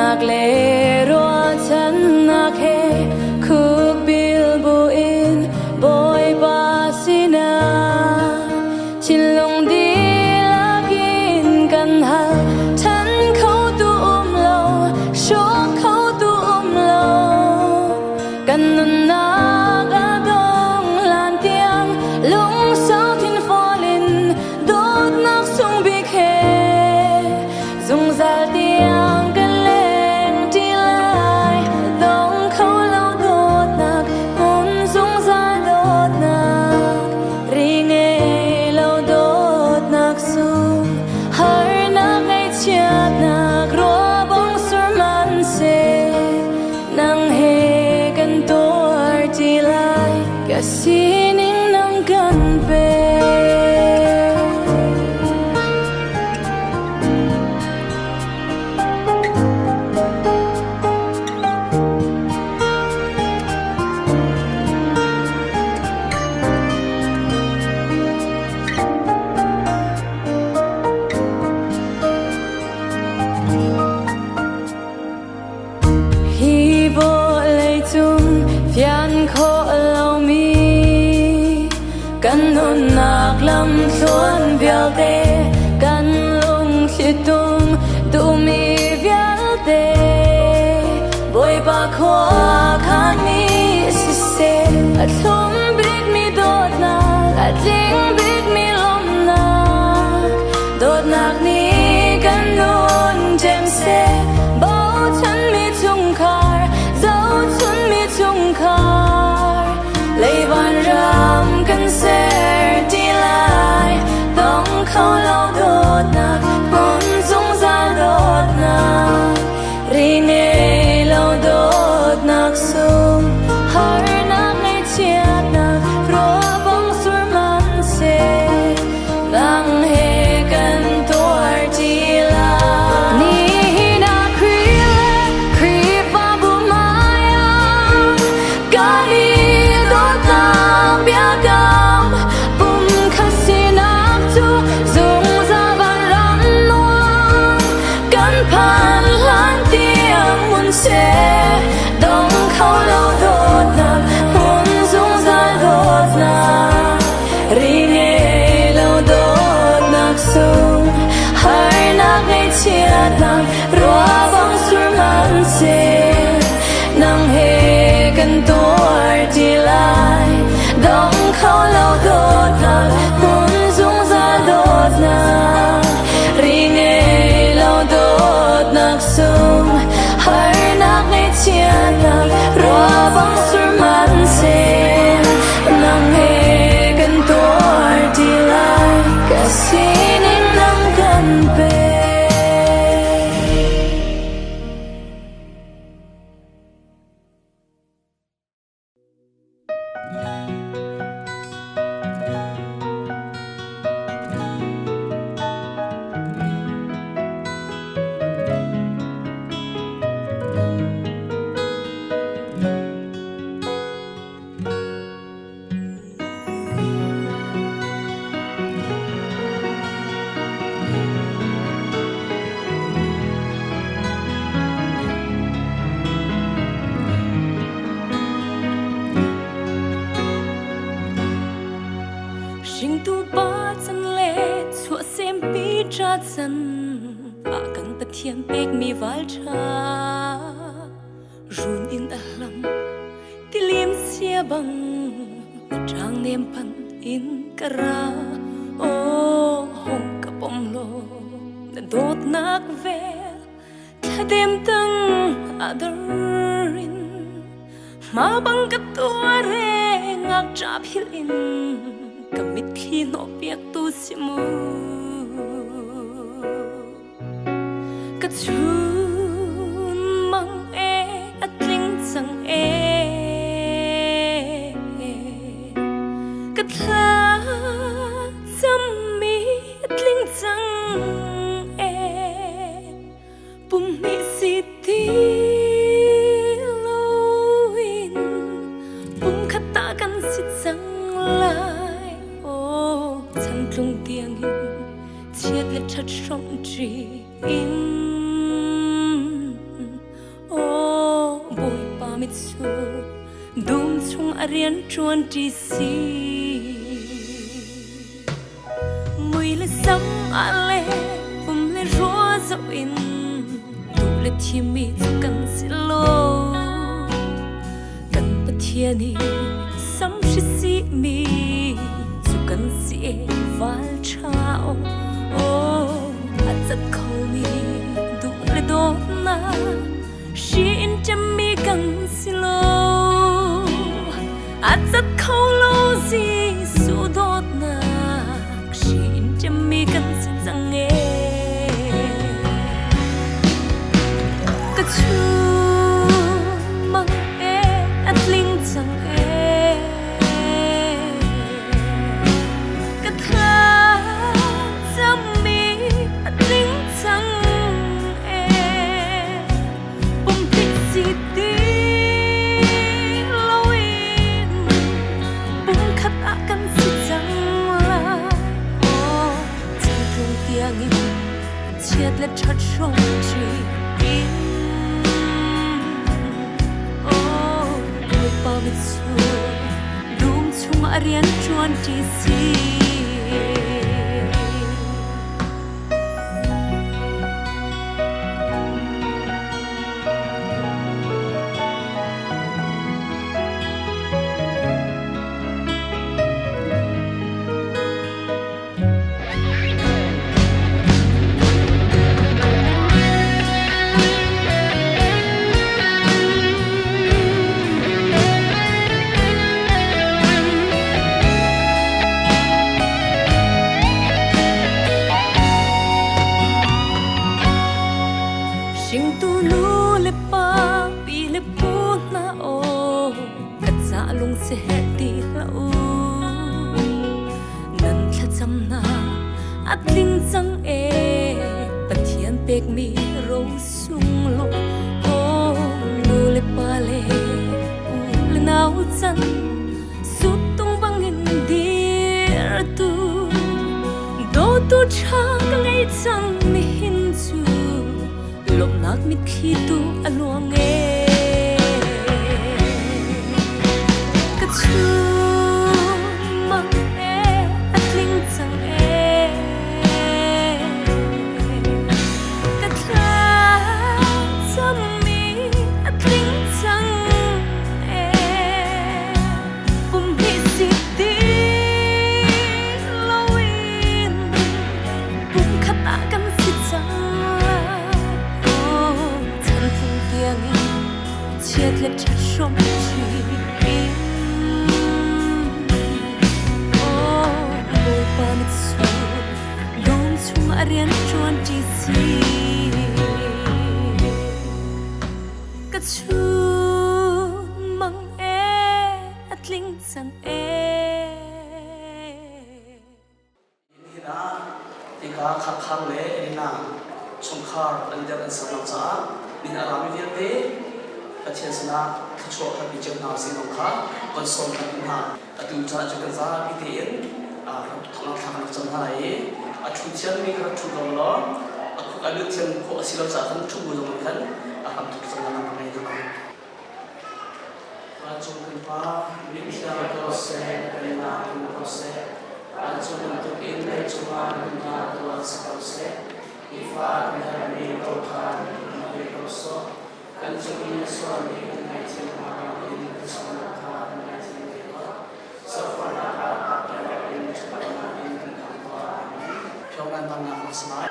nak lero chan nak he khuk bil buin boy pasina chin long di lagin kan hal than khâu tu lo shok khâu tu lo kan nun nak adong lan tiang lung sao thin falin dot nak sung big he zung zal tiang kan leng ti lai dong khâu lao dot nak hun zung zal dot nak ring e lao dot nak sung har nak ngay chiat nak ro bong sur man se nang he kan tor ti lai ka sining nang kan pe hi bo lei chung phian kho lo mi kan nun nak lam suan vial te kan lung si tum tu mi vial te boy ba kho khan mi si se a thum big mi dot na a jing big mi lom na dot nak ni kan nun jem se bao chan mi chung khar dấu chun mi chung khar lấy van ram kan ser ti lai dong khâu lao dot nak hun zung za dot nak ring e lao dot nak sum har nak ngay chiat nak ro bong sur man se nang he kan tor ti lai ni na kri va bu maya kani dot nak bia gam bum khasinak chu zung za van ram nuang kan phan lan tiang mun se dong khâu lao dot nak hun zung za dot nak ring e lao dot nak sung har nak ngay chiat nak ro bong sur man se nang he kan tor ti lai dong khâu lao dot nak hun zung za dot nak ring e lao dot nak sung har nak ngay chiat nak ro bong sur man se nang he kan tor ti lai ka sining nang kan pe Sing tu ba chân le chua xem pi cha chân a kan ta thiam pek mi wal cha run in a lam ti lim sia bang trang nem pan in kara o hong ka pom lo na dot nak ve tha dem tang adarin ma bang ka tua re ngak cha phil in kamit khi no piak tu simu ka chun mang e atling chang e ka thla cham mi atling chang e pum mi si ti loin pum khata kan si chang lai o chang tlung tiang in chiat le chat som tri in mit so dum chung arian chuan ti si mui le sam ale bum le ro zo in tu le thi mi kan silo kan pathiani sam shi si mi chu kan si val chao oh at khâu mi du le do na shin cham mi kan silo at khâu lo si su dot na shin cham mi kan si chang e ka chu mang e at ling chang e ka tha cham mi at ling chang e bum ti si ti lo in bum khat a kan si chang la oh chang tung tiang in chiat le chat shong chi in oh oi pa mit su dum chung arian chuan ti si Sing tu lu le pa pi le pu na o ka cha lung se he ti la u nan thla cham na at ling chang e pathian pek mi ro sung lo o lu le pa le u le nau chan su tung bang in dir tu do tu cha ka ngai chang mi hin chu lop nak mit khi tu aluang e ka chu mang e atling chang e ka tha cham mi atling chang e bum hi si ti lo in bum khata kan si chang chiat le chat shom chi in oh oi pa mit su dum chung arian chuan ti si ka chu mang e atling chang e ina tika khak khang le ina chungkhar andar an sam cha min arami viate Kaciyasna kacok kami jengna sinongka konsol kami na atu cara juga za bitin tengah tengah jengna lagi acucian ni kerap cuci dulu aku ada tiang ko asilo zakan cuci dulu kan akan tuh jengna nama itu kan acung kenapa ni bisa proses kerana proses acung untuk ini cuma kita tuan proses ifa kami berkat kami proses kan sebenarnya suami dengan cinta ini bersama dengan cinta sofana apa yang ini sebenarnya ini kantor jangan tangan masalah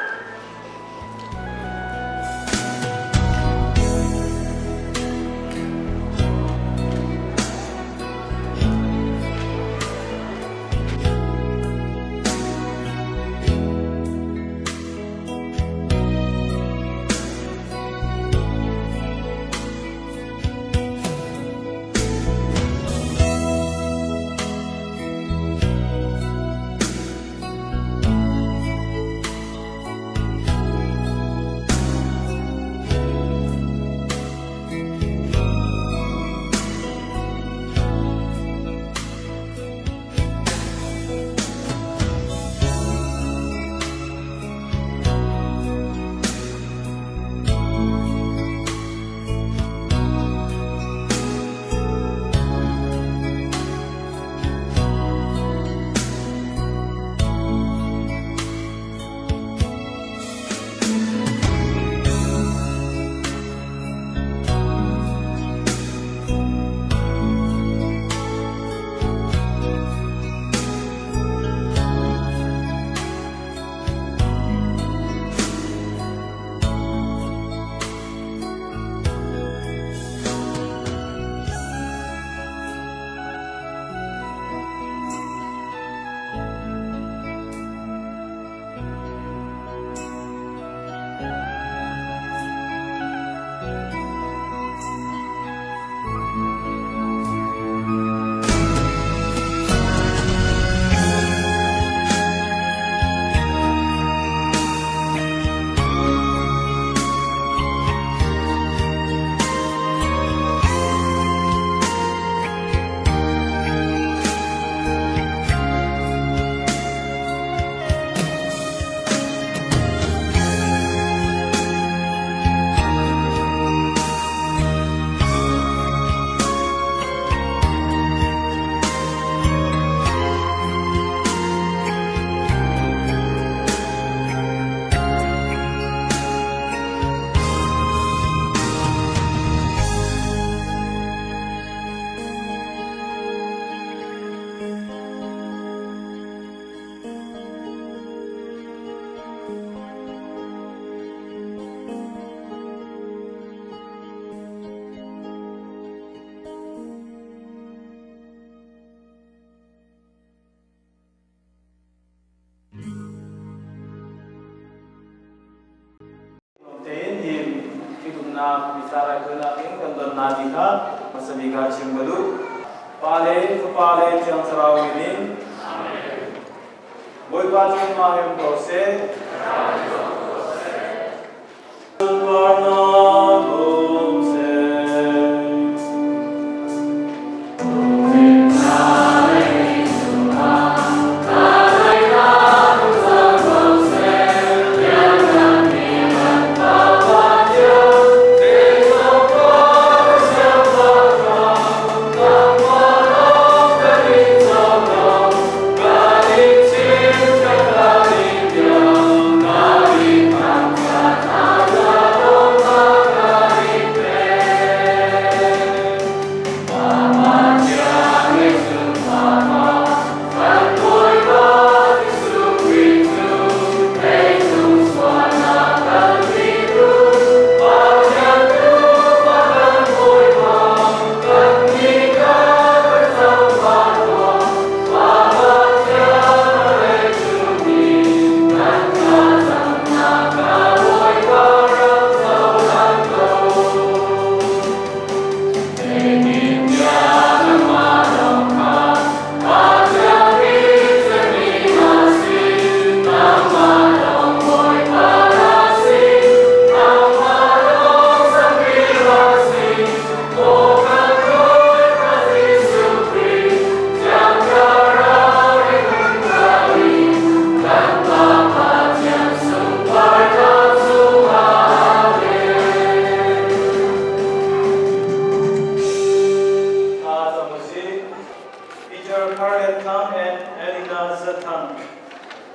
Sara Kuna King Kandan Nadika Masabika Chimbalu Pale Pale Chang Sarau Minin Boy Pachun Mahim Kose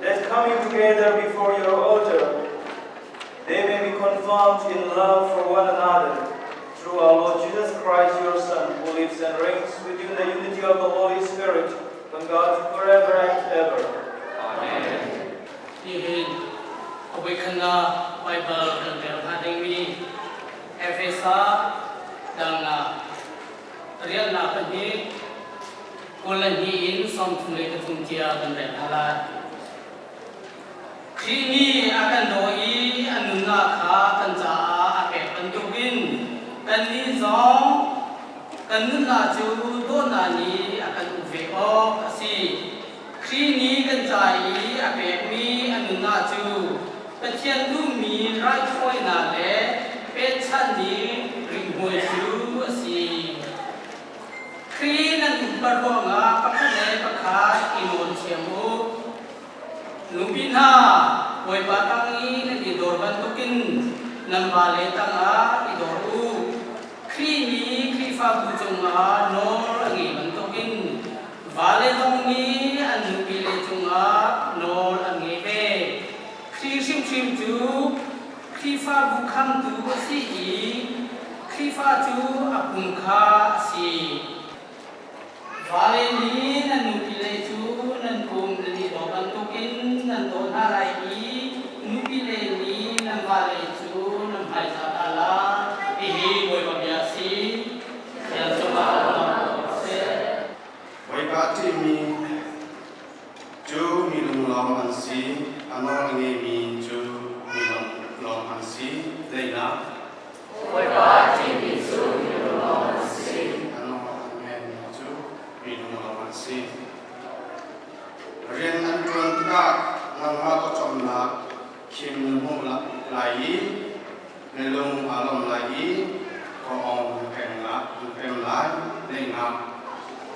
Let coming together before your altar, they may be confirmed in love for one another, through our Lord Jesus Christ, your Son, who lives and reigns with you in the unity of the Holy Spirit, one God, forever and ever. Amen. Amen. Awakana Bible and Hadimi Efesa Dana Riana Pani Kolani in some to make a Tuntia and Hala. Kini akan doi anuna kha kanza ape pantukin kani zong kanuna chu do nani akan uveo asi kini kanjai ape mi anuna chu pathian du mi rai khoi na le pe chan ni ringoi chu asi kini nan parbo nga pakhale pakha imon chemu Lubina, boy batangi na idor bantukin nambale tanga idoru krimi krifa bujunga nor angi bantukin vale dongi anupile junga nor angi be krishim chimju krifa bukham tu si krifa tu apungkha si vale ni nanupile tu nan kum ni do bantukin nan do halai ni nupile ni nan vale tu nan hai satala ihi boy babiasi yang semua se boy bati mi ju mi lung long ansi anor nge mi ju mi long ansi leina boy bati mi ju mi lung long ansi anor nge mi ju mi lung long ansi rian an tuan ta nang ha ko chom na kim mu la lai ne lung alom lai ko ong ken lai leina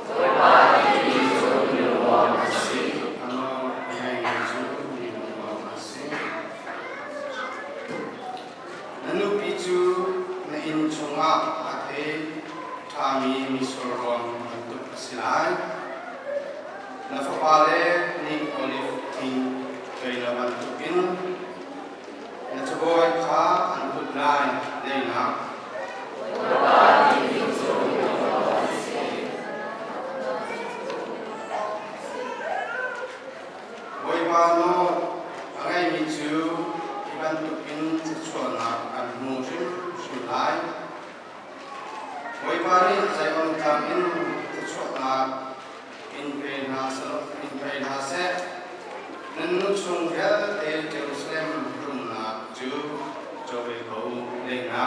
boy bati mi ju mi lung long ansi anor nge mi ju mi lung long ansi nanu pi ju na in chunga athe thami mi soron tu silai na fapale ni olive king kaila bantukin na chaboy kha antut lai leina boy pa no angai mi chu ibantukin chuana an mu sim lai boy pa ni sai on tam in chuana in pain ha se nanu chung gel Jerusalem rum na chu chobe ko leina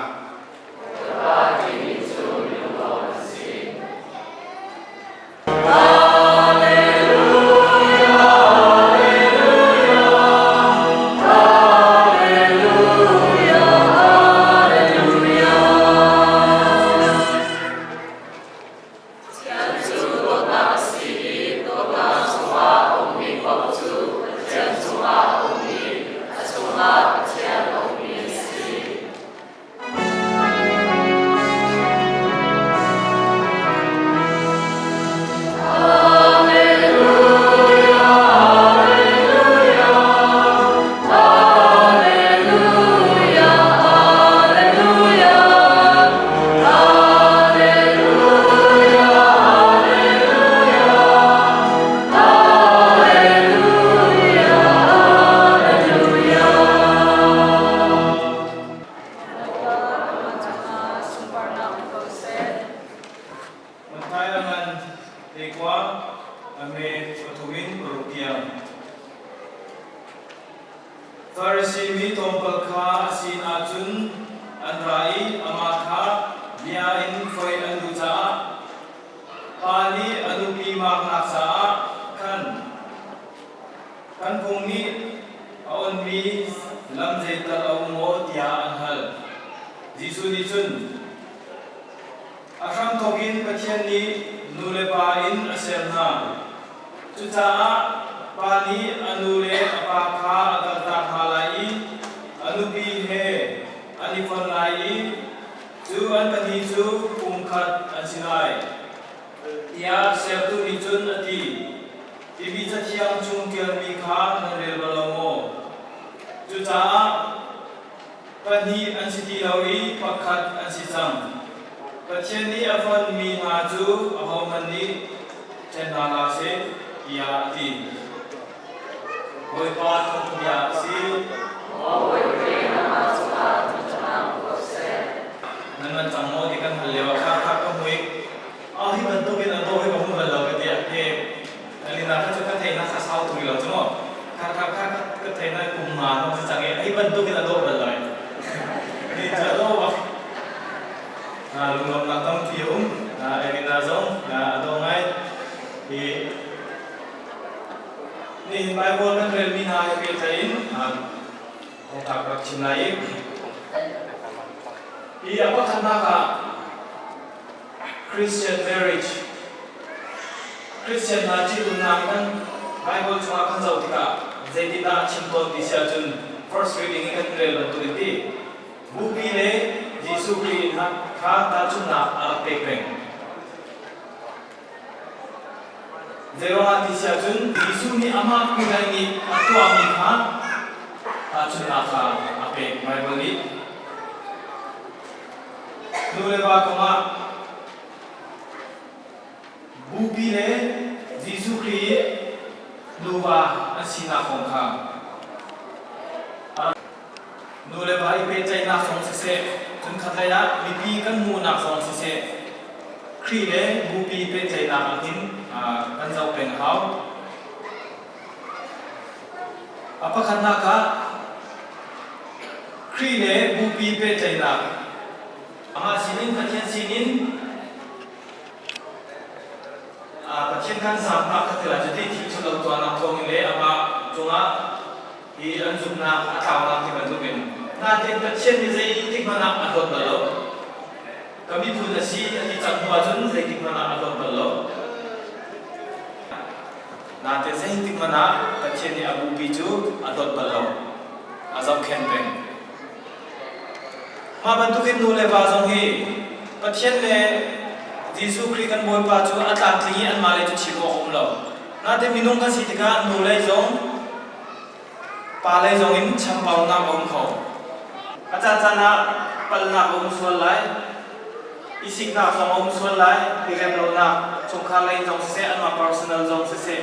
Pharisee mi tompal kha asin achun anrai amakha biain foi anducha pani anupi maknaksa kan pungni aon mi lamje tal awmo tia anhal jisu ni chun akham thogin pathian ni nulepa in aserna chucha pani anule apakha agarta khalai anupi he anifon lai chu an pani chu kumkhat ansinai ya sertu ni chun ati tibi chathiam chung kel mi kha nanrel balamo chu cha pani ansiti lawi pakhat ansicham pathian ni afon mi na chu ahoman ni chenala se ya ati Oi pa thong ya si oi re na ma cha cha ko se nan chamo di kan halwa kha kha ka hui a hi ban to gen ado hi ba mu la ka dia ke ali na kha cha thai na sa sau tu lo chmo kha kha kha ka thai na kum ma no sa change ai ban to gen ado ba lai ni cha do ba na lu ngam na tam pium na ai na zong na ado ngai hi ni Bible kan rel mi na ke tain ông thạc bạc chim lai i apa khana ka Christian marriage Christian na chi tu na kan Bible chunga kan zau tika zeti da chim ton ti sia chun first reading kan rel ban tu ti bu pi le Jesu Christ na kha ta chun na ar pe peng Zero hati sia chun Yesu ni ama kulai ni atua mi kha achun akha ape Bible ni nule ba koma bubi le Yesu Christ luwa asina khong kha nule ba ipe chai na khong se chun khataya bibi kan mu na khong se khri le bubi pe chai na akin kan zau peng hau apa khanna ka khri le bupi pe chaina ama sinin pathian sinin pathian kan sam pa khatela jati thi chalo to na thong le ama chunga hi anjumna ataw na ti bandukin na te pathian ni zai tik mana adon balo kami phu na si ati chakwa jun zai tik mana adon balo na te zai tik mana pathian ni abu bi chu adon balo azam khen pen ma bantukin nule ba jong hi pathian le Jesu Christ kan boy pa chu atlan tlingi an male chu chilo om lo na te minung ka si tika nule jong pa le jong in champau na om kho acha cha na pal na om sual lai isik na song om sual lai direm lo na chungkha lai jong se an ma personal jong se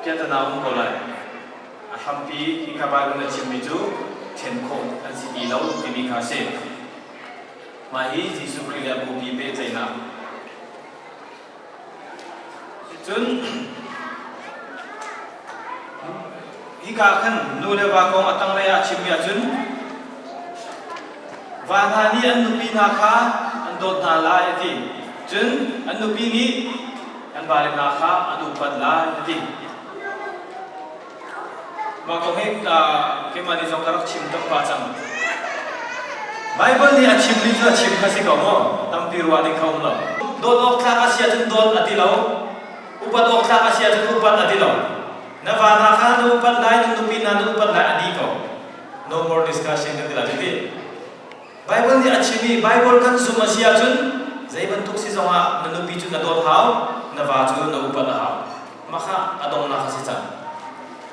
piata na om ko lai ahampi ikabaru na chimmi chu chen khong an si di lo ti mi kha se ma hi Jesu Christ ya bu bi pe chaina chun hi ka khan nu le ba ko atang le ya chim ya chun Vana ni an nupi na kha an dot na la yati. Chun an nupi ni an balik na kha an upat la yati. Makongek kemani jong karak chim tam pachang. Bible ni achim ni ju achim khasi kaum tam pirwa ni kaum lo. Dot ok tha asia chun dot ati lo. Upat ok tha asia chun upat ati lo. Na vana kha no upat lai nupi na no upat lai adi ko. No more discussion kan dila jadi. Bible ni achimi Bible kan sumasia chun zai bantuk si zonga na nupi chun na dot hau na va chu na upat hau. Maka adong na khasi chan.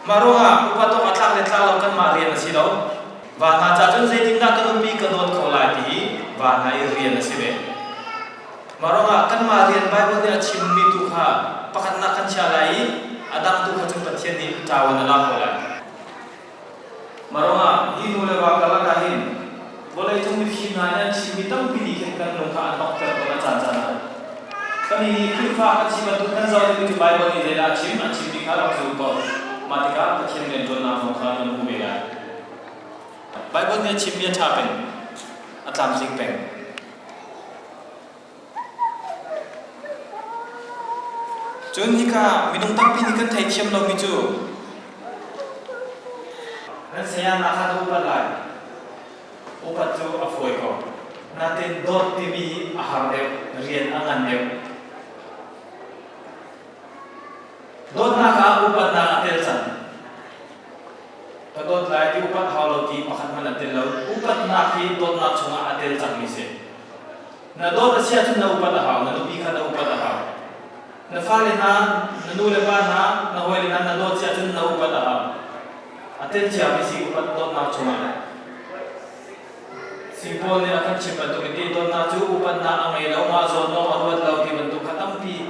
Maronga upatok atlak le tlaw kan marian si lo. Vana cha chun zai ting na kan nupi ka dot kholai ti vana I rian si be. Maronga kan marian Bible ni achimi tu kha pakat na kan chalai adang tu kha chun pathian ni tawa na la kholai. Maronga hi nule wa kala kahin boleh chung mi phim na chimi tam pi ni kan long kha doctor ko la chan chan. Kan ni khifa ka chima tu kan zaw ni Bible ni le achim ni kha ra chu ko. Matika pathian len don na mo kha na mu be la. Bible ni chim ya cha pen atam sing pen. Chun hi kha minung tam pi ni kan thai thiam lo mi chu. Nan saya na kha du pa lai. Upat chu a foi ko. Na ten dot ti bi a har de rian angan de. Dot na kha upat na atel chan. Dot lai ti upat halo ti pakhat man atel lo. Upat na ki dot na chunga atel chan mi se. Na dot asia chun na upat a hau na nupi kha na upat a hau. Na fale na nu le pa na hoi le na dot sia chun na upat a hau. Atel chia mi si upat dot na chunga. Simple ni akan chip bantu iti dot na chu upat na amai lo ma zon no arwat lo ti bantu khatam pi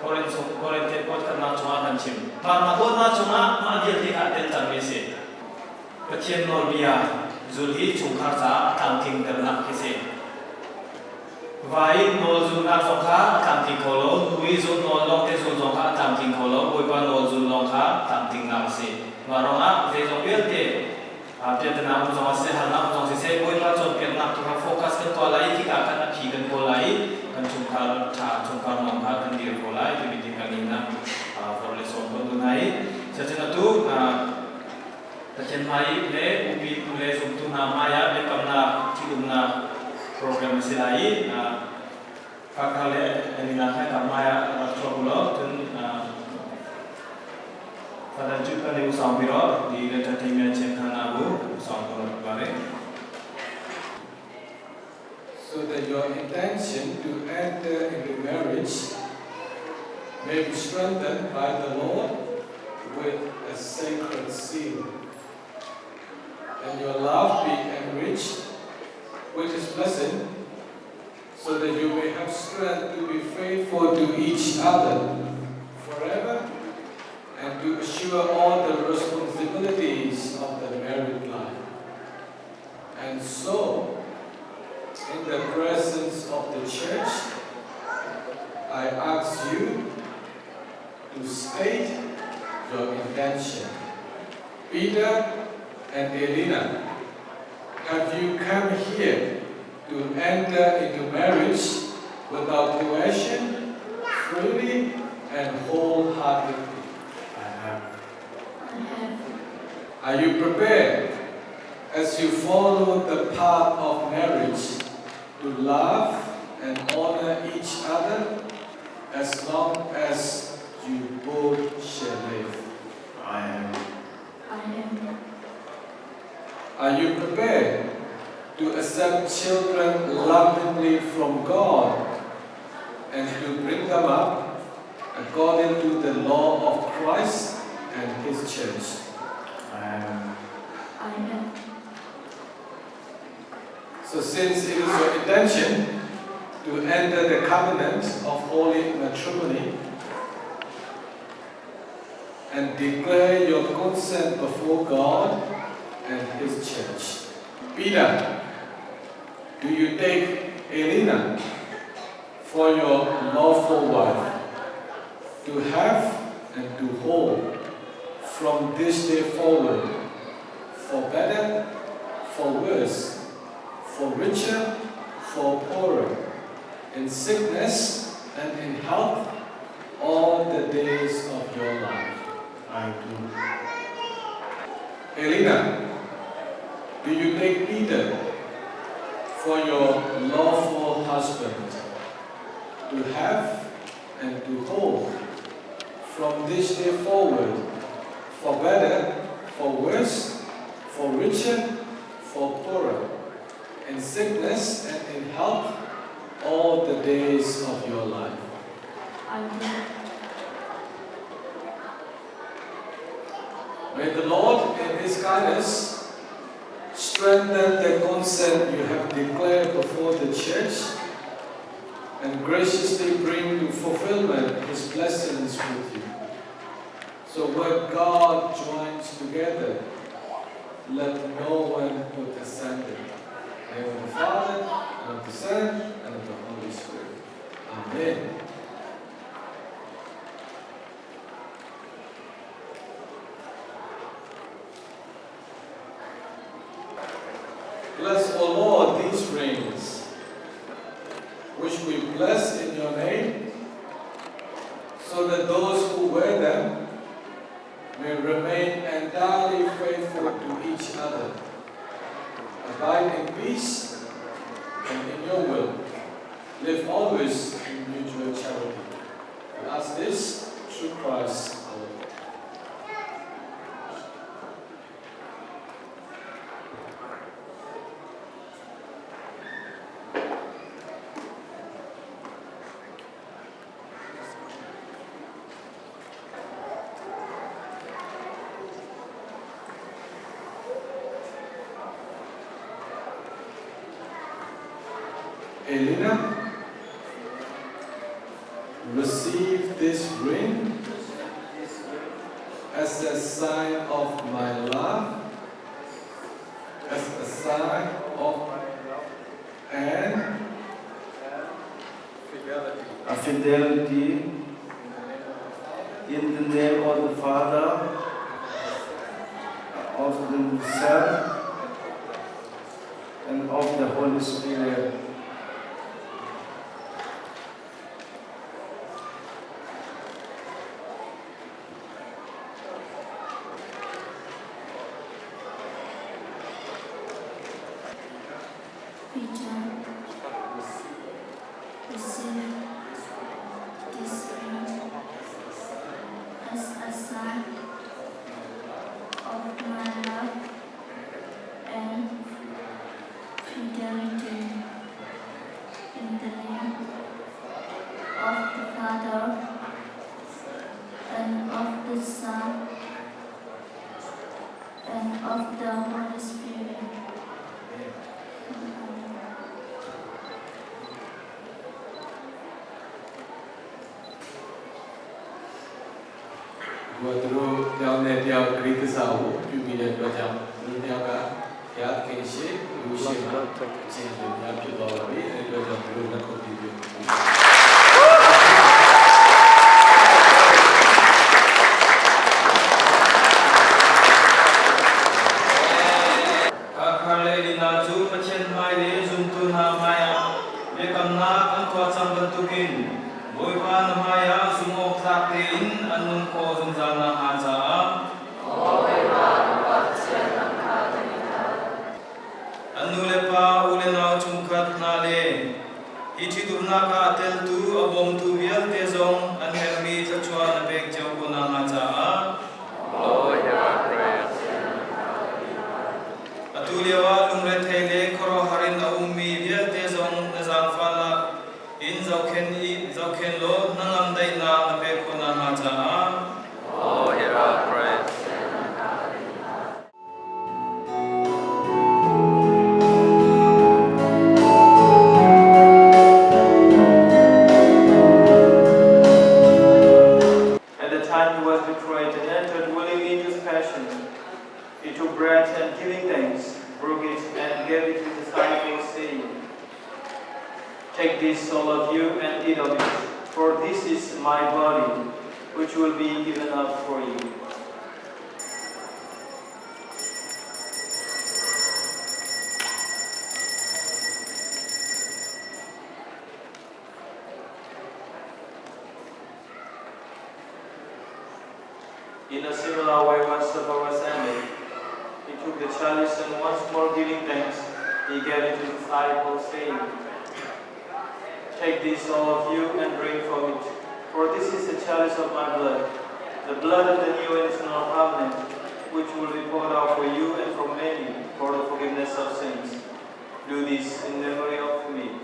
koren te pot kan na chunga kan chim. Ma dot na chunga ma dial ti atel chan mi se. Pathian nol bia zulhi chungkhar cha tam ting karna kise. Vai nol zu na chungkha tam ting kholo nui zu nol long te zu chungkha tam ting kholo oi pa nol zu long kha tam ting na se. Maronga ve zo pier te apte te na mu zo se hal na mu zo se oi pa chon pier na tu ka focus kan to lai ki ka kan phi kan ko lai kan chungkhar tha chungkhar long kha kan dir ko lai ti ti kan na for le so ko tu nai sa chen tu Tachen mai le upi le sumtu na maya le kamna chidum na program silai na kakale ani na kha kamaya chobulo tun pada juta le usam biro di entertainment chen khana bu usam bare. So that your intention to enter into marriage may be strengthened by the Lord with a sacred seal. And your love be enriched with His blessing, so that you may have strength to be faithful to each other forever, and to assure all the responsibilities of the married life. And so, in the presence of the church, I ask you to state your intention. Peter and Elena, have you come here to enter into marriage without coercion, freely and wholeheartedly? I have. Are you prepared, as you follow the path of marriage, to love and honor each other as long as you both shall live? I am. Are you prepared to accept children lovingly from God and to bring them up according to the law of Christ and His church? I am. So since it is your intention to enter the covenant of holy matrimony and declare your consent before God and His church. Peter, do you take Elena for your lawful wife, to have and to hold from this day forward, for better, for worse, for richer, for poorer, in sickness and in health, all the days of your life. I do. Elena, do you take Peter for your lawful husband, to have and to hold from this day forward, for better, for worse, for richer, for poorer, in sickness and in health, all the days of your life? I do. May the Lord, in His kindness, strengthen the consent you have declared before the church and graciously bring to fulfillment His blessings with you. So what God joins together, let no one put asunder. In the name of the Father, and of the Son, and of the Holy Spirit. Amen. Bless, O Lord, these rings, which we bless in your name, so that those who wear them may remain entirely faithful to each other, abide in peace and in your will, live always in mutual charity. We ask this through Christ our Lord. Elena, receive this ring as a sign of my love, as a sign of and fidelity in the name of the Father, of the Son, and of the Holy Spirit. Peter, receive this ring as a sign of my love and fidelity in the name of the Father and of the Son and of the Holy Spirit. Gua terus yang ni dia kereta sahur, cuma dia macam dia agak ya kesi, usia nak kecil dia kita lagi, dia macam belum nak kontinue. Kakale dina ju pacen mai le juntu na maya, le kamna kan kau sang bentukin. Boy pa na maya sumok takin anun ko zunzana haja. Anu lepa ule na chungkat na le. Iti durna ka tel tu abom tu vial te zong an hermi chachwa na bek jaw ko na haja. Atuliawa lumre thele koro harin a ummi vial te zong na zang fala. In zauken lo nangam dai na pe ko na ma cha. Oh, hear our prayer. At the time he was betrayed and entered willingly into his passion, he took bread and giving thanks, broke it and gave it to his disciples, saying, "Take this, all of you, and eat of it, for this is my body, which will be given up for you." In a similar way, when supper was ended, he took the chalice and once more giving thanks, he gave it to his disciples, saying, "Take this, all of you, and drink from it, for this is the chalice of my blood, the blood of the new and eternal covenant, which will be poured out for you and for many for the forgiveness of sins. Do this in memory of me."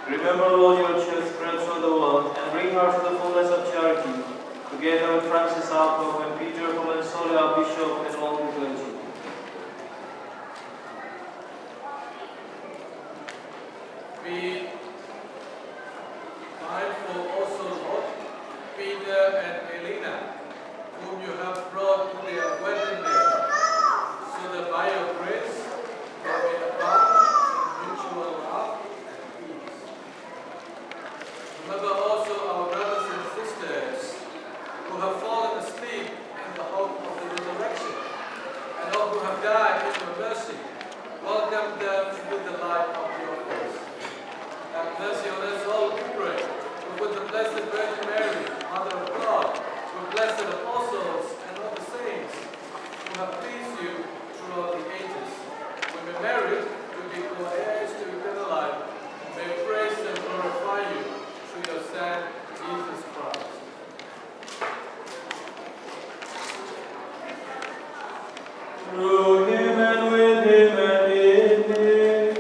Remember, Lord, your church spread through the world, and bring her to the fullness of charity, together with Francis our Pope and Peter Comensoli our Bishop and all the clergy. Be mindful also, Lord, Peter and Elena, whom you have brought to their wedding day, so that by your grace they may abound in mutual love and peace. Remember also our brothers and sisters who have fallen asleep in the hope of the resurrection, and all who have died in your mercy. Welcome them with the light of your face. Have mercy on us all, we pray, who with the Blessed Virgin Mary, Mother of God, with blessed apostles and all the saints who have pleased you throughout the ages, we may merit to be co-heirs to eternal life, and may praise and glorify you through your Son, Jesus Christ. Through him and with him and in him,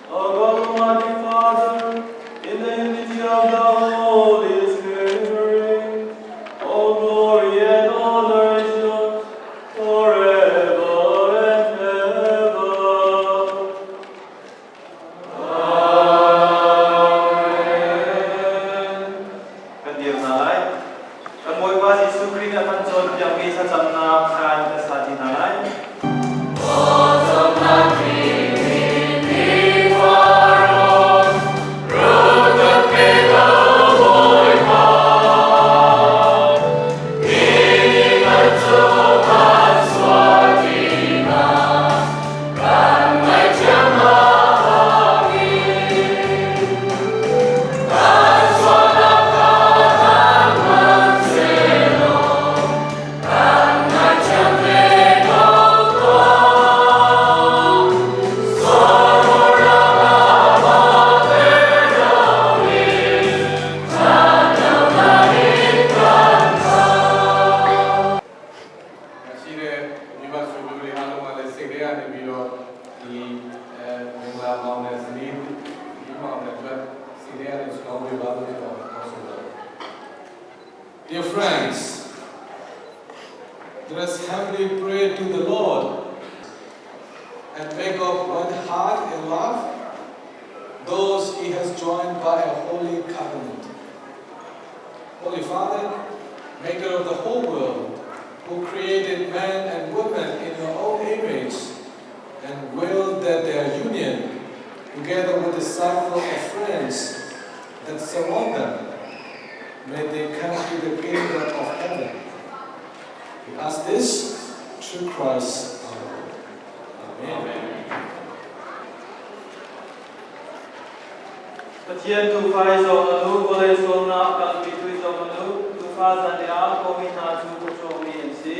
O God Almighty Father, in the unity of the Holy Spirit, all glory and honor is yours forever and ever. Amen. Kandir nalai, kan moi ba Yesu Christ akan chon yang bisa chamna khan ka saji nalai. Dear friends, let us humbly pray to the Lord and make of one heart and love those he has joined by a holy covenant. Holy Father, maker of the whole world, who created man and woman in your own image and willed that their union, together with the circle of friends that surround them, may they come to the kingdom of heaven. We ask this through Christ our Lord. Amen. Pathian tu phai zo manu boleh so na kan bitui zo manu tu pha san dia ko mi na chu ko cho mi si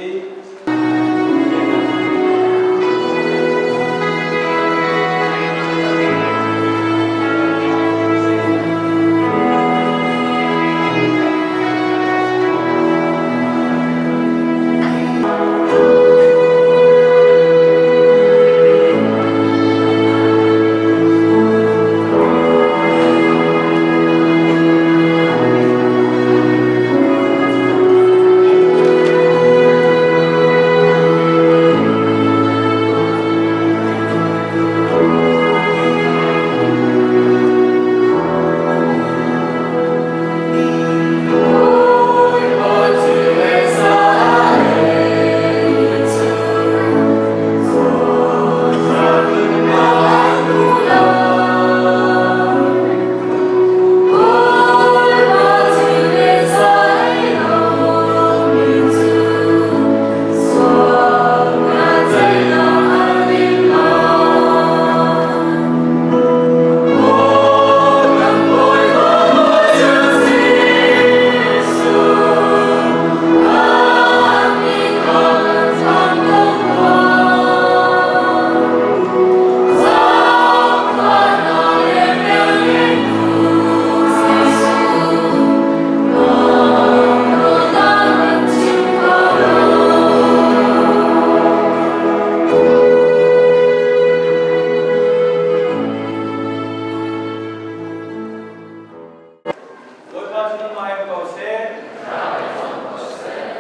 주는 마음 가운데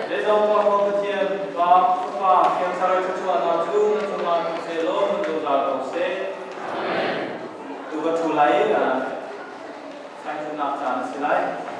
내 정과 허브티엔 과 경사를 추추하나 주는 정말 구세로 문도 나가운데 누가 줄라이가 사이트 납자 실라이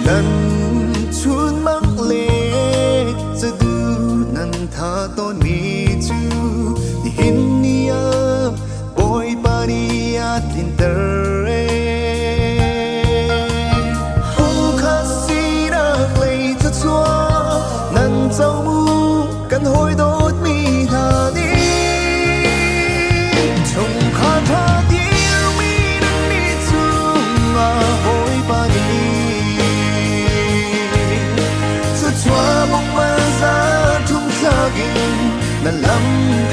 lần chuôn mắc lệ giờ du năn tha tôn mi chu di hin nia boy bari at lintere hung khasi ra lệ cho chua năn châu mu cần hồi đốt mi tha đi trông khát tha yêu mi năn mi chu mà boy bari na lam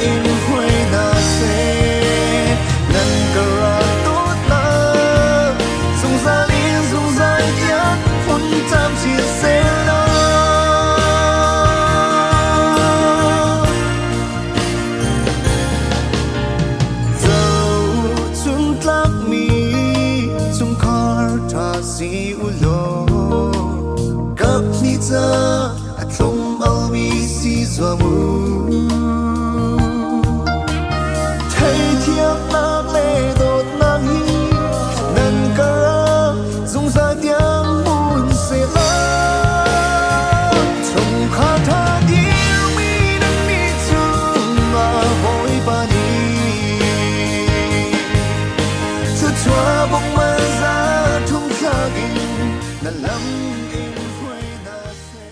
in huay na se nan karatut na sung za lin sung za yan phun tam chia se la dâu chung tlak mi chung khar tha si ulo kap ni cha atlom al mi si zwa mu thai thiak nak le dot nang hi nan kara zung za tiang mun se la chung kha tha dir mi nan mi chung ma hoi ba ni chu chua bong ma za thum thlagin na lam in huai na se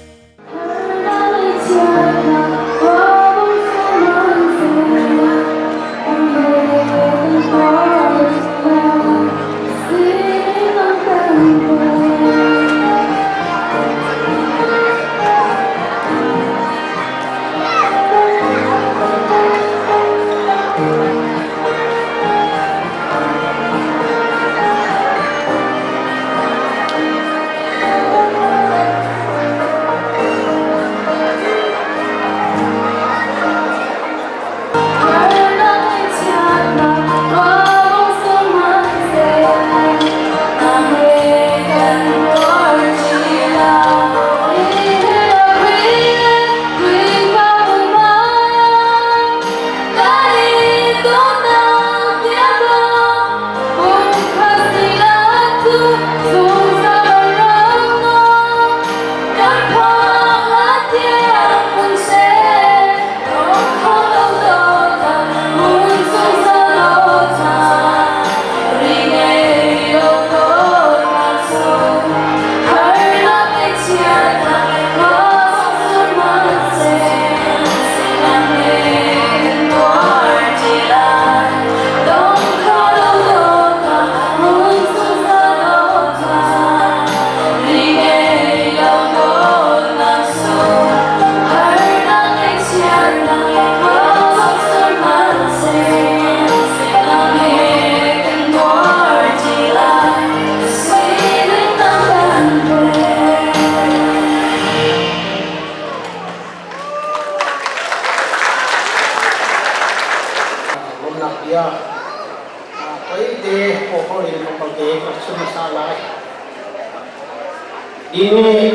ini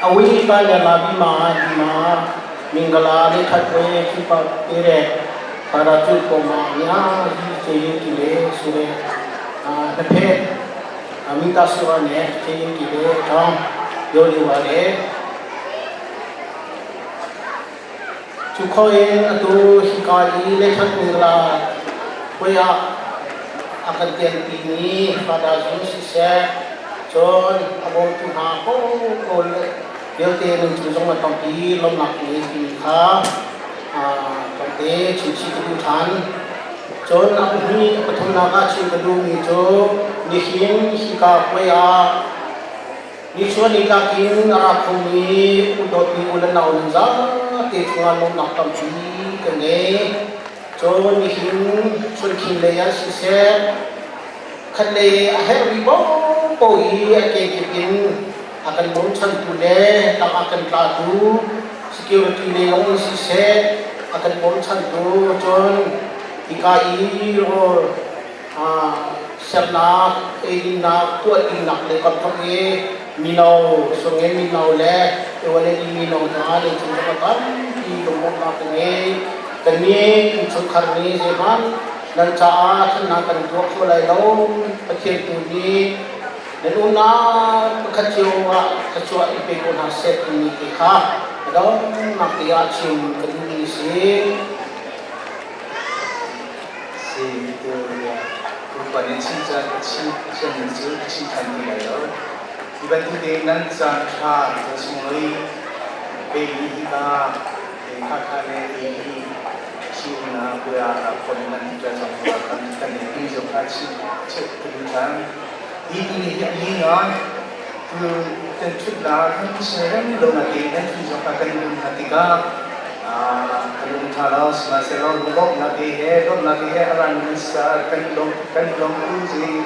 awi ka ya labi ma di ma mingala ni khatwe ki pa tere para chu ko ma ya hi che ki le sure na phe amita suwa ne che ki le thong yo li wa le chu kho ye atu hi ka li le khat mingala ko ya akan tian ti ni pada su si se chon abong tu ha ko le điều tiền mình chú trọng là tổng tí lông nặng này thì khá tổng tế chỉ cái đu thán cho nó hi cái thùng nào cả chỉ cái đu mình cho đi khiến khi cả quay đi xuống đi cả kiến ra không đi đột đi ulen nào lên giá thì chúng ta lông nặng tổng tí cái này cho đi khiến xuân khi lấy ăn xí xe khăn lấy hết bị bó bồi cái kiến akan bonchan tule tak akan keladu security le yang si se akan bonchan tu jon ikai or serna na tu inak le kon ke minau songen minau le wale di minau ta le chu ka tam ki lo mo na ke kani chu kharni je ban nan cha a na kan do ko lai lo pathian tu ni dan una kacau ipe ko na set ini ka adon makia chim keduni si itu ya rupanya si kan ni layo iban tu de nan sa kha semui pe kita kakane ini China kuya konan kita sama kan ini juga cek kedudukan ini ngon tu tentu lah kan sekarang belum lagi dan juga akan nanti Kalung thalas na selon lok na ki he dom na ki he aran sa kan long uzi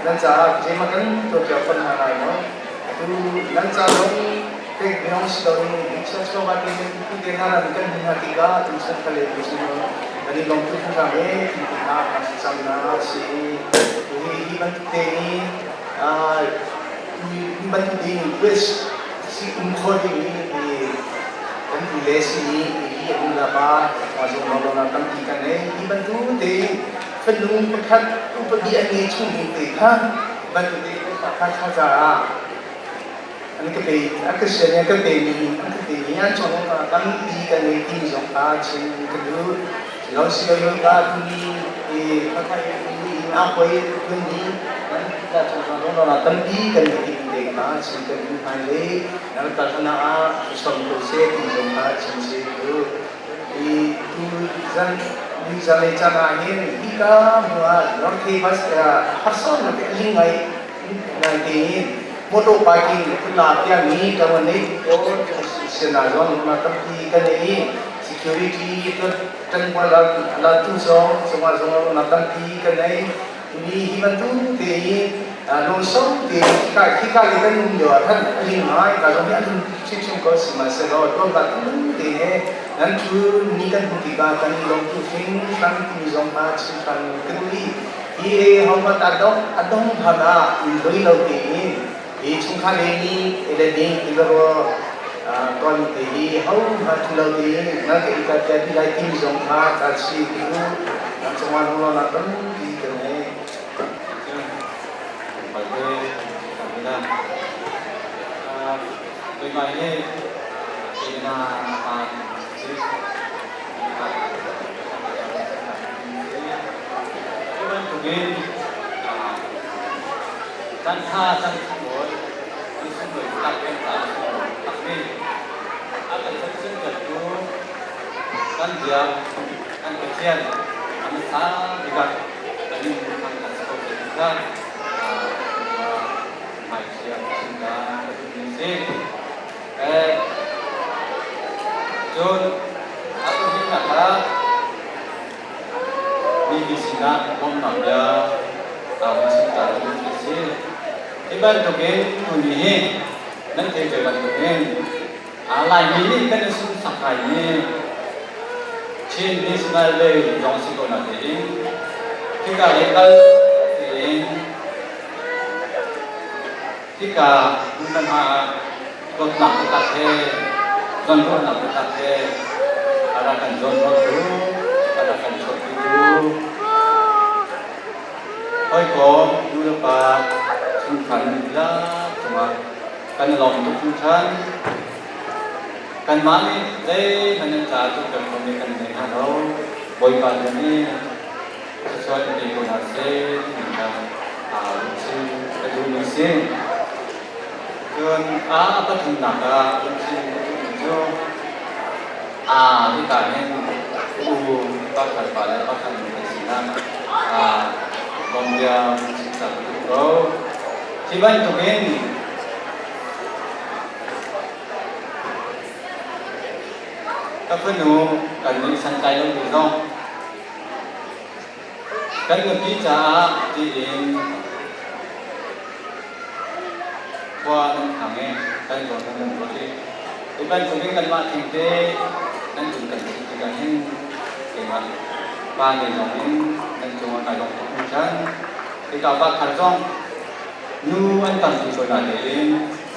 nan sa je makan to kya pan na no tu nan sa long te biong story ichha so ba ki tu de na ran kan ni hati ga tu sa kale tu si no ani long tu sa me ti na ka sa na si hi ban te ni hi ban te ni wish si kho di kan lesi ni yang laba masuk malam tam kita ni dibantu deh penung pekat tu pergi ani chung ni kan bantu deh pekat saja ani kesenyap ni yang chung tam kita ni di jangka cing kedua kalau siapa yang ni pekat ni apa yang ni kita contoh tam di kan ni na singkat ni hari dan terkena sesuatu se di jangka cing itu di sana cana ini jika buat nanti pas hasil nanti lingai nanti motor parking itu latihan ni kawan ni orang senazon macam di kan ini security itu tengah latu semua nanti kan ini hibantu di nonsong di kita kita ni juga kan lingai kalau ni ada cicing kau semasa tu latu di nanti ni kan kita kan long tu film kan ni jompa cikan kedui ini hambat adong bhana indoi lauti ini cungkha ini ada ni igaro kon ini hau bhat lauti nanti kita jadi lagi jompa kasih itu semua orang nonton di kene bagai kita bagaimana kita Cuman mungkin tanpa tersebut disebut takkan tapi akan tersebut kan dia kan kecil kan salah juga tadi bukan tersebut juga manusia cinta Indonesia John aku hendak di sini om namanya tahu cinta Indonesia iban tugen ini nanti iban tugen alai ini kan susah kayaknya chin ini sebenarnya yang sih kau nanti jika legal jika bukan kau nak kita Contoh nak kita adakan contoh dulu, adakan contoh dulu. Oi kau dulu pak, sungkan bila cuma kan long tu sungkan, kan mami deh mana jatuh kan kami kan mereka tahu, boy pada ni sesuatu di konasi dengan lucu kedua mesin, dan apa tu naga lucu kita ni pakai pada pakai mesin kemudian kita berdoa siapa itu kan penuh kan ini santai yang berdoa kan kita di qua năm tháng ấy kan rồi kan berarti iban kuning kan mak tinte dan juga kan hin kemat ba ni jong dan cuma kai long function kita ba kharjong nu an tam ti ko na de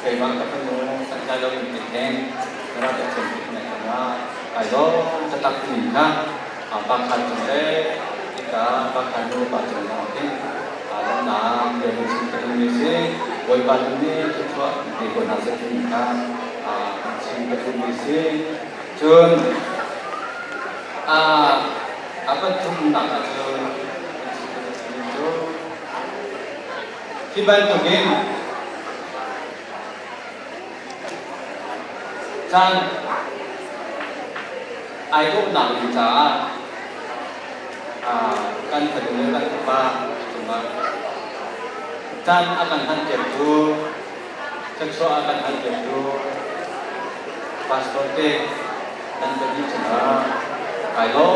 kemat ka nu san cha lo ni ten ra ta chen ni na kai lo tetap ni ka ba kharjong de kita ba kharnu ba jong ni ada nam de ni ka ni se boy ba ni chua ni ko na se ni ka Indonesia, Jun, apa Jun nak Jun, Kiban Tugin, Jan, Ayo nak bicara, kan kedua kan apa, cuma Jan akan hancur tu, sesuatu akan hancur tu. Pasporte dan pergi cuma phải lo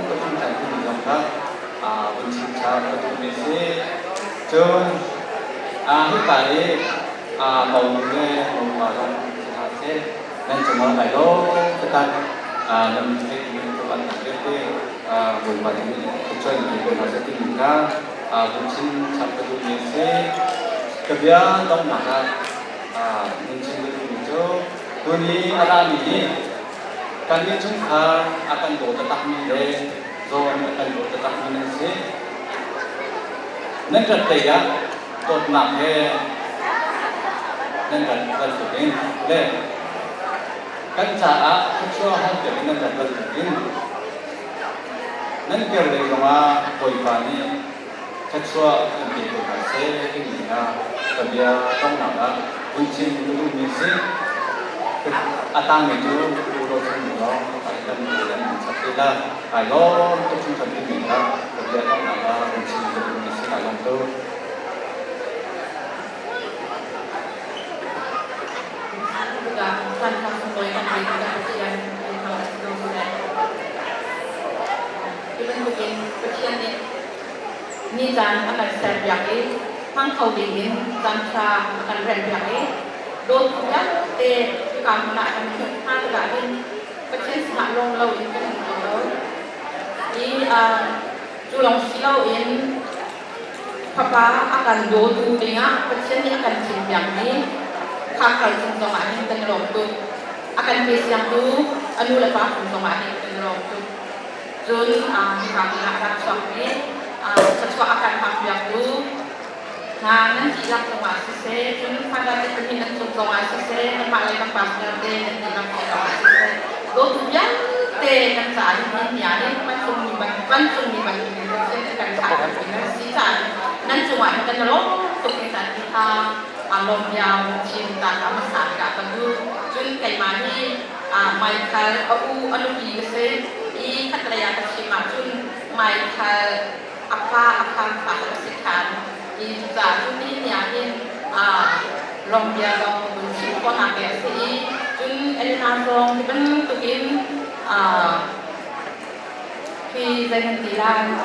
tôi không thành cái gì dòng khác bên chính cha tôi cũng biết sẽ chơi hiện tại màu nghe màu vào trong sẽ nên chúng nó phải lo cái ta nên cái các bạn làm cái buổi bài thì chơi những cái nó sẽ tìm ra bên chính cha tôi cũng biết sẽ cái việc đông nặng nên chính cái chỗ tôi nghĩ ada ni kan ni chung akan bo tetap ni le zon akan bo tetap ni se nên rất tệ á tốt nặng he nên rất rất phiền le kan cha không cho học được nên rất rất phiền nên kiểu này mà bồi bàn ni chắc cho anh chị của bạn sẽ cái gì cái việc trong nặng quân chính luôn như thế atang itu ulo semua dan setelah kalau untuk chúng ta mình đã được trong là mình xin được mình sẽ làm tốt juga tanpa semboyan dari kajian yang harus dilakukan. Kita mungkin kajian ini jangan akan serbiaki, mangkau dingin, jangan akan serbiaki. Đôi nhất để cảm lại mình hai cái bên bất chân hạ long lâu in cái này đó đi chú long xí lâu in papa akan do tu dengan bất chân ni akan simpiang ni kakak sungguh macam tenderong tu akan besiang tu anu lepas sungguh macam tenderong tu jun kakak nak raksak ni sesuatu akan hampiang tu nanti lang sama sise, cuma pada kita nak sama sise, nampak lagi pas nanti nanti lang sama sise. Dotujan te kan saat ini ni macam ni ini kan saat ini sisa. Nanti cuma kita nolong untuk kita alom yang cinta sama sahaja tu. Cuma kayak mana Michael anu biasa i kata yang kecil macam Michael apa akan pastikan di saat ini yakin long dia long bersiap pun agak sih, jun Elena long kita tukin khi danh tilang,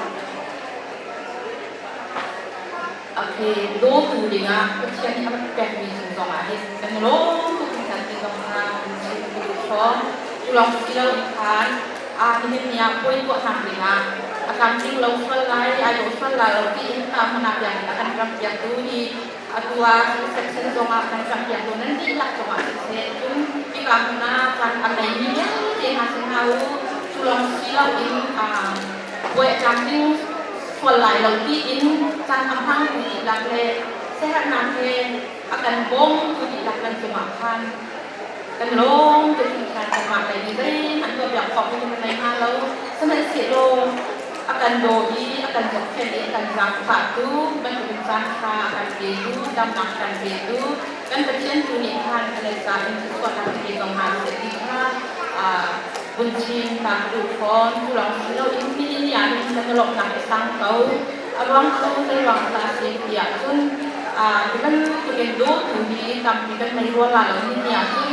khi đố từ đi ngã, cái chuyện này nó kẹt vì chúng ta mà hết, cái nó tu kita tinggal orang bersiap pun, long kita ikan, ini ni apa itu ham di ngã. Akan tinggal selai, ayo selai lagi kita menabrak akan rampiak tu di dua section zonga akan rampiak tu nanti lah zonga section jika mana akan ada ini dia hasil tahu sulung silau in buat camping selai lagi in can ampang di lakle sehat nanti akan bom tu di lakle zonga kan long tu kan zonga lagi deh antu biar kau ini menai halau sampai silau akan doi akan jadi akan zakat tu dan zakat akan begitu dan makan begitu dan bagian tunikan ada zakat sesuatu yang ditongan setika buncin tak dufon tulang silo ini yang kita tolong nak sangkau ruang tu ruang klasik dia pun dengan tujuan do tuni tapi kan meriwala ini yang pun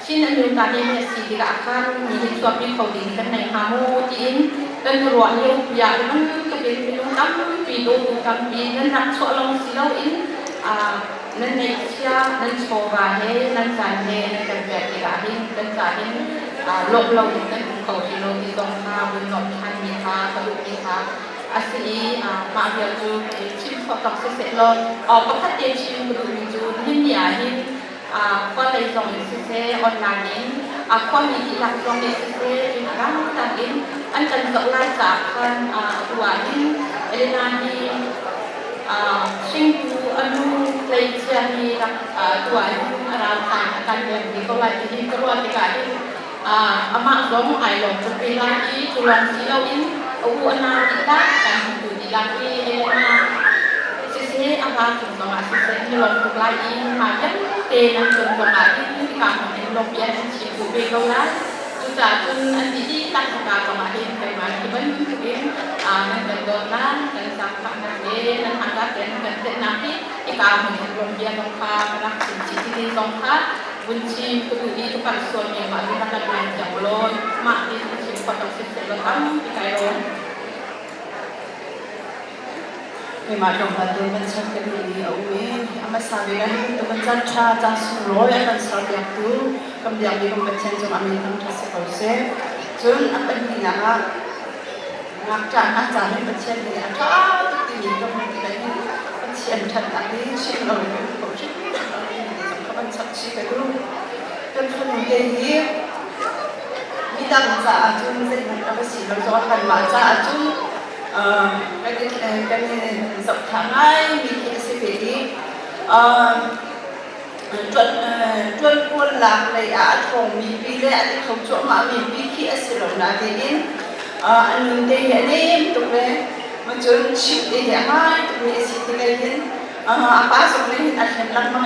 Sini yang tadi ni si tidak akan ni suami kau di kan naik kamu tin dan ruang yang ya dengan kebin minum tam pido tam pi dan nak soalang silau in nan naik sia nan coba he nan sahhe nan kerja tidak hin dan sahin lok lok dan kau di lo di tong ha bun nok han ni ha kalau kita asli mak dia tu chim fotok seset lo apa kata chim kudu ju ni ya hin con lấy dòng CC online con mình làm dòng CC thì đang tăng in anh cần dọn lại cả phần tuổi in Elena đi sinh tu anu lấy chia đi tuổi là thành thành điểm thì câu lại thì câu lại thì cả đi amak dòng ai lòng cho cái lagi tulang si lau in anh kita kan tu di lagi Elena CC apa tu sama CC ni lòng tu lagi macam tên anh dùng còn lại cái cảm nhận lộc gia anh chị của bên câu lá chúng ta cùng anh đi tăng cả còn lại cái mà cái bên cái anh cần đồn lá cần sản phẩm này anh hàng các cái cần tên nào cái cảm nhận lộc gia đồng pha là chỉ đi đồng pha bunci kemudian itu kan suami mak kita kan main jamulon mak di sini potong sisi belakang di kairo. Memang orang tu macam kini awin, amat sabi kan tu macam cara suruh yang kan sabi tu, kemudian dia macam cuma minum rasa konsep, jun apa ni nak ajar ni macam ni ada tu tinggi kemudian ni macam tak ada sih orang tu konsep, kapan saksi tu, dan kemudian ni kita macam jun saya apa sih orang kan macam jun kami sắp tháng mình sẽ về đi tuần quân lạc này thùng mình đi lẽ thì không chỗ mà mình đi khi sẽ làm là thế nên anh đây hiện nay tụi mình mà chọn chịu để hiện nay tụi mình sẽ thế này nên apa sebenarnya akan lama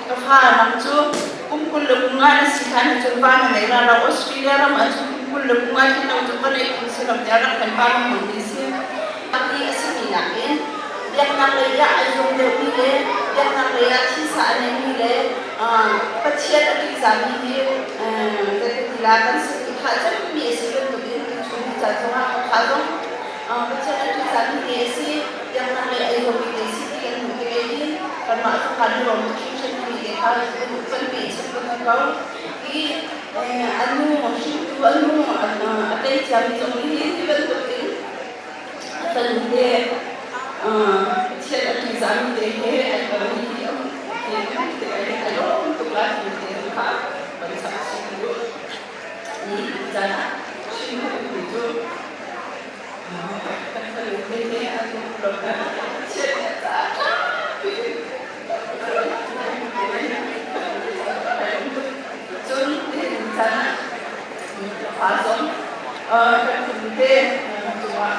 ke faham tu kumpul lembungan sikan coba ni orang Australia ramai kumpul lembungan kita untuk balik silam jarak dan faham kondisi. Tapi asal ni yang nak lihat ayam dewile, yang nak lihat sisa ni le, peciat lagi zaman ni, jadi dilakukan sekali mesti tu dia cuma jatuh kalau peciat lagi zaman ni yang nak lihat ayam dewile yang mungkin ini kerana kalau orang tu ni kalau bukan mesti kalau ini anu ada jam ini betul Tadi saya di sana deh, ada ni ada untuk lagi dekat pada saat itu ni jalan itu kalau ni ada program saya tak jadi di sana pasang kemudian cuma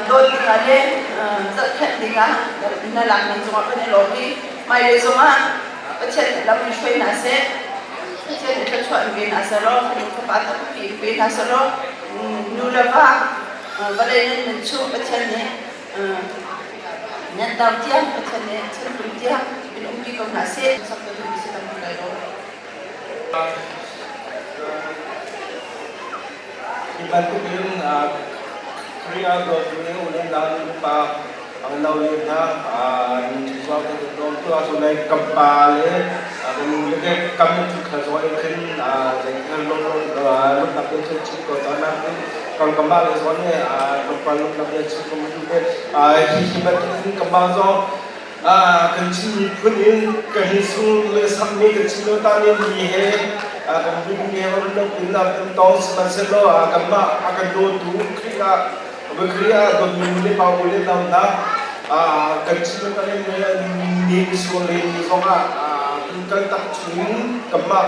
Đôi khi là lên rất hẹn thì là làm mình dùng cái này rồi đi mai để dùng á cái chuyện là mình chơi là sẽ cái chuyện là chọn về là sẽ lo mình phải bắt tập về là sẽ lo nu là và đây nên mình chụp cái chuyện này nhận đầu tiên cái chuyện này chân đầu tiên mình cũng đi công là sẽ sắp tới mình sẽ làm cái đó. Iban ko din Korea go ni ulan lang pa ang lawin na so ko to aso lai kapale ang lege kami khaso ai khin jeng lo na pe chi ko ta na kon kambal so ne kapal lo na pe chi ko mu ke hi ba tin kambal so kan chi punin kan su le samne ke chi lo ta ne ni he kan bu ni he lo pin na pin tos man se lo kamba akan do tu Kriya domini pauli namda kecil kali ni sulit songa tinggal tak cun kemak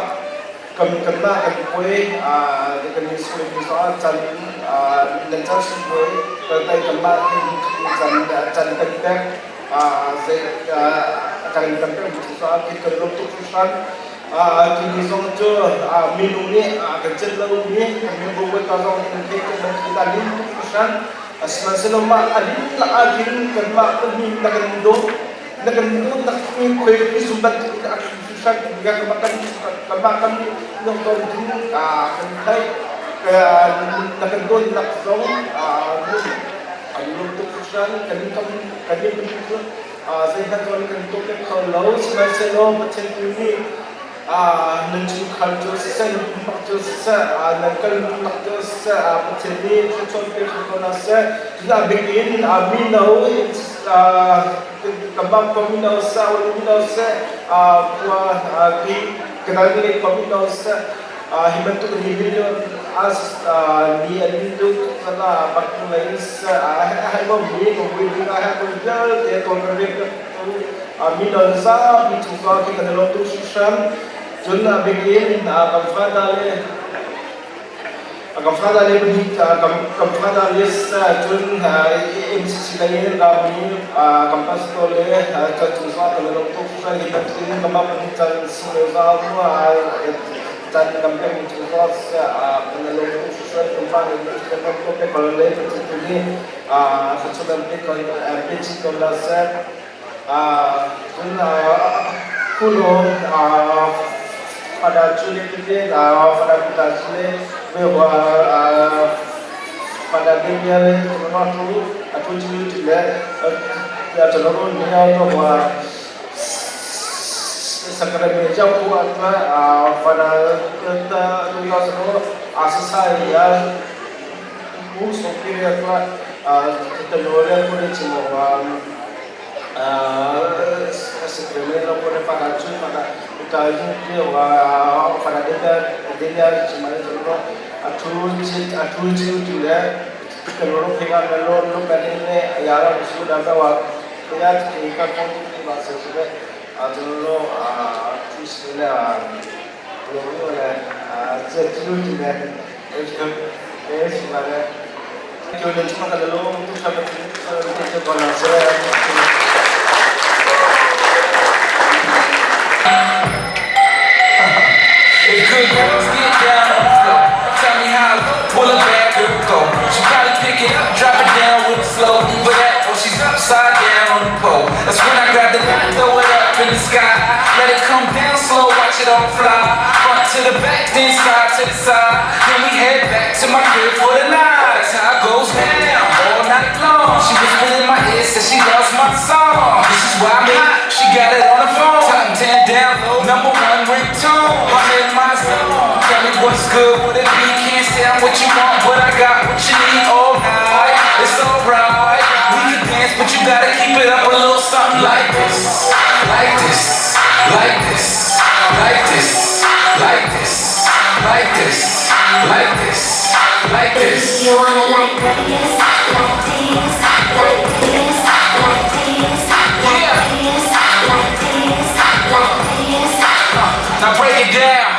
kemkena kepoi dengan sulit soal jalan lancar sulit kertai kemak jalan ketek jalan ketek soal kita untuk susah kini songjo minum ni kecil lalu ni kami buat kalau kita ni susah asman selama adil la adil kerma kami nagando nak kuih sumbat susah juga kemakan yang terdin kentai nagando nak zong ayam tu susah kami begitu saya tuan kentuk kalau asman selama macam ini nanti kalau saya macam saya nakal macam saya apa jadi contoh contoh saya sudah begini, amin, kembang komunal sa komunal sa di kenali komunal sa hibantu hibilon as di adindu sana pakulai sa haibo mi ngui ha kunjal te konrek minal sa bituka ke kanalong tu susan juna begin kamfadale kamfadale berita kamfadale sa jun MCC lain kami kampas tole catusa kanalong tu susan hibantu kamapuntan semua dan kami mencoba menelurkan sesuatu tentang itu sampai kalau lain ini sesuatu yang basic konsep kulo pada Juli kita pada kita Juli bahwa pada dunia ini terlalu aku Juli juga terlalu dia bahwa sekarang meja buat pada kita dunia semua asal ya musuh kiri kita luar pun cuma sekarangเราpun pada cuci pada kita ini pada dia cuma itu atuji juga kalau kita melon ini ya sudah bawa ya kita pun masih sudah Adoro Krishna Lord Jatuh dan sebenarnya kita cuma kalau untuk sampai kita balance If good girls get down on the floor, tell me how will a bad girl go? She probably pick it up, drop it down with it slow. Leave it at, oh she's upside down on the pole. That's when I grab the line, throw it up in the sky. Let it come down slow, watch it all fly. Front to the back, then side to the side. Then we head back to my crib for the night. That's how it goes down, all night long. She whispered in my ear, said she loves my song. This is why I'm hot, she got it on the phone. Top 10 down low, #1 ringtone. I'm in my zone. Tell me what's good, would it be? Can't say I'm what you want, but I got what you need all night. It's alright, we can dance, but you gotta keep it up a little something like this, like this, like this, like this, like this, like this, like this, like this. You want it like this, like this, like this, like this, like this, like this, like this. Now break it down.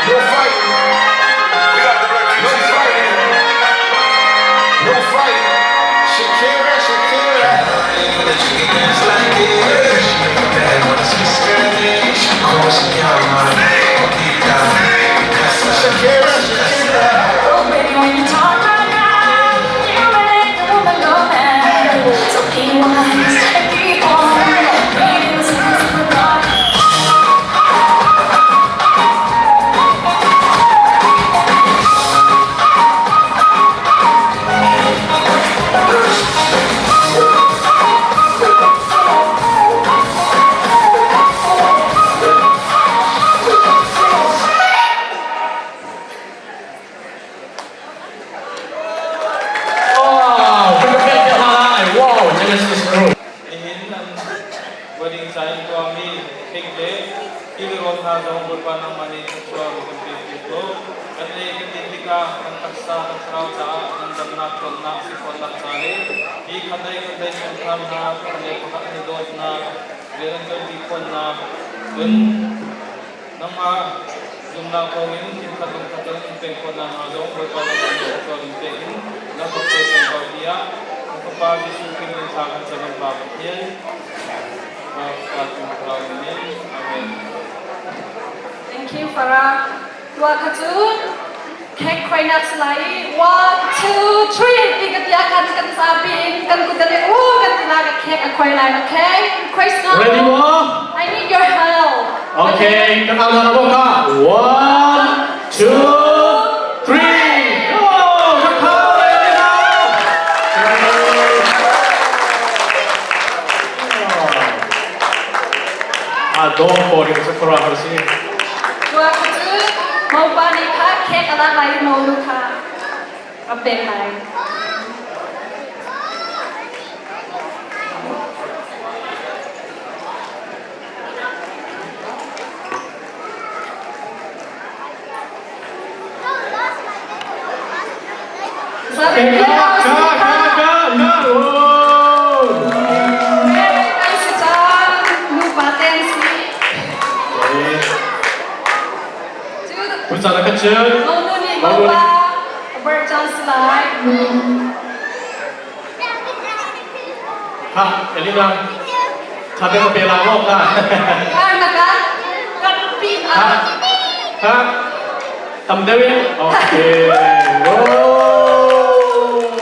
No fighting. We got the no fighting. No fighting. Shakira, Shakira. That you can dance like this. That wanna see skirt. She calls me out, man. Shakira, Shakira. Oh baby, when you talk right now, you make a woman go mad. So be wise and be on. Thank you, Farah. Dua kajun, kek kue nak selai. 1, 2, 3. Tiga tiakan kan sabi, kan kudari. Kan tinaga kek kue lain, okay? Request now. Ready more? I need your help. Okay, kenal na po ka. 1, 2, 3. Go! Kakao! Don't forget to put on her Dua kajun, mau bani ka kek ala lain mau luka. Update lain. Sabi niya ako sila. Ay si Chan, lupa tensi. Pusa na kacil. Mau ni bawa berjan selai. Ha, Elina. Sabi mo pela mo ka. Karena kan pin Ha? Tamdewi? Okay.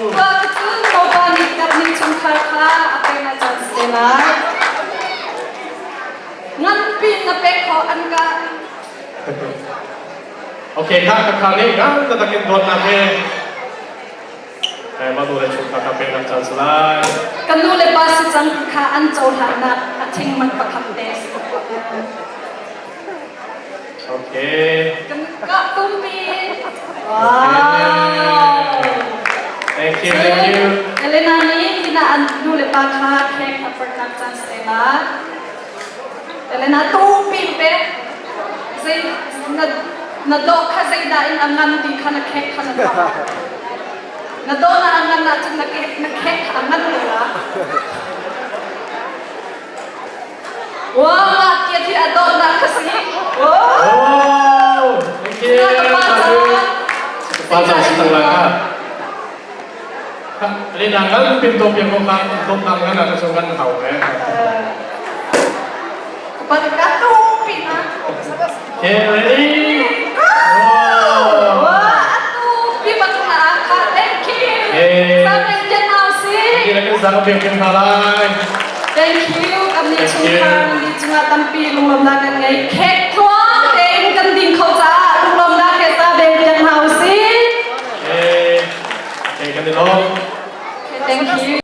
Betul, coba nikah ni cungkar ka, apa yang akan selai. Nganpin na peko anga. โอเคค่ะคราวนี้งั้นจะตะกินโดนนะเพ่มาดูเลยชุดค่ะเป็นน้ำจันทร์สลาย Kan nu le pas jang ka an chau ha na athing man pakham te. โอเค Kan ka tumpi. Wow. thank you Elena ni ina an nu le pa kha khek na per na chan stela. Elena tumpi pe. Zai na do kha zai da in angan di khana khek khana ta. Na do na angan na chan na khek angan la. Wah, kia ti adon na kasi. oh thank you pasang setengah kan ini nanggal pintu yang kau kan ada kesukaan kau Kepada katu pina. okay ready Wah, atuh pibat na akak. Thank you. Sampai jenau sih. kita kan sangat bikin halai Thank you. Kami cungkar di cunga tampi lulom lagan ngai kek tuang deng kan ding kau ca lulom dah kita deng jenau sih. okay kan dulu Thank you.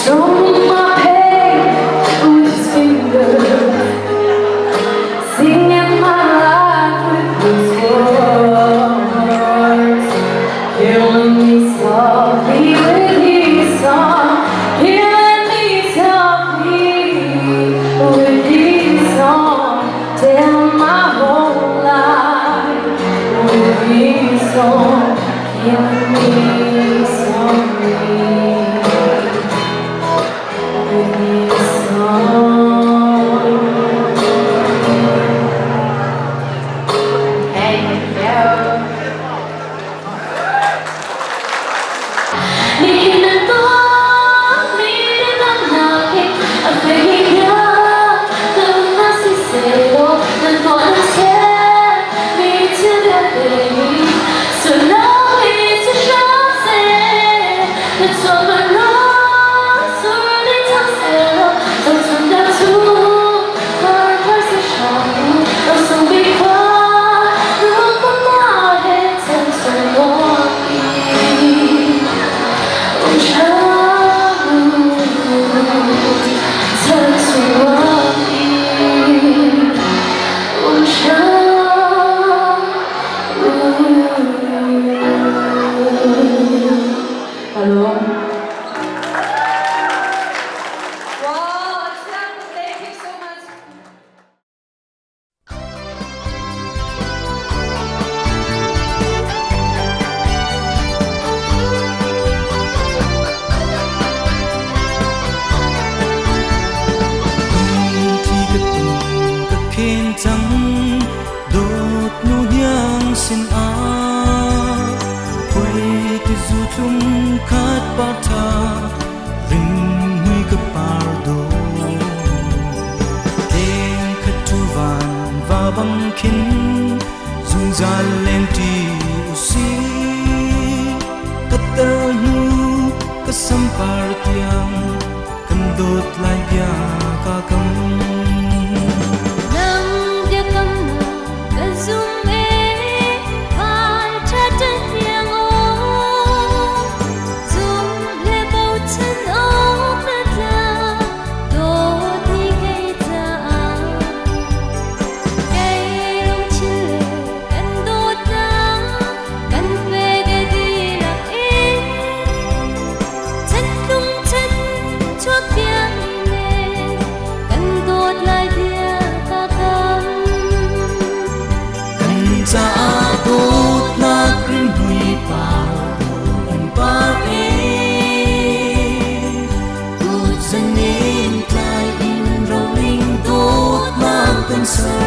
Strumming my pain with his fingers, singing my life with his words, killing me softly with his song, killing me softly with his song, tell my whole life with his song, killing me softly. Sân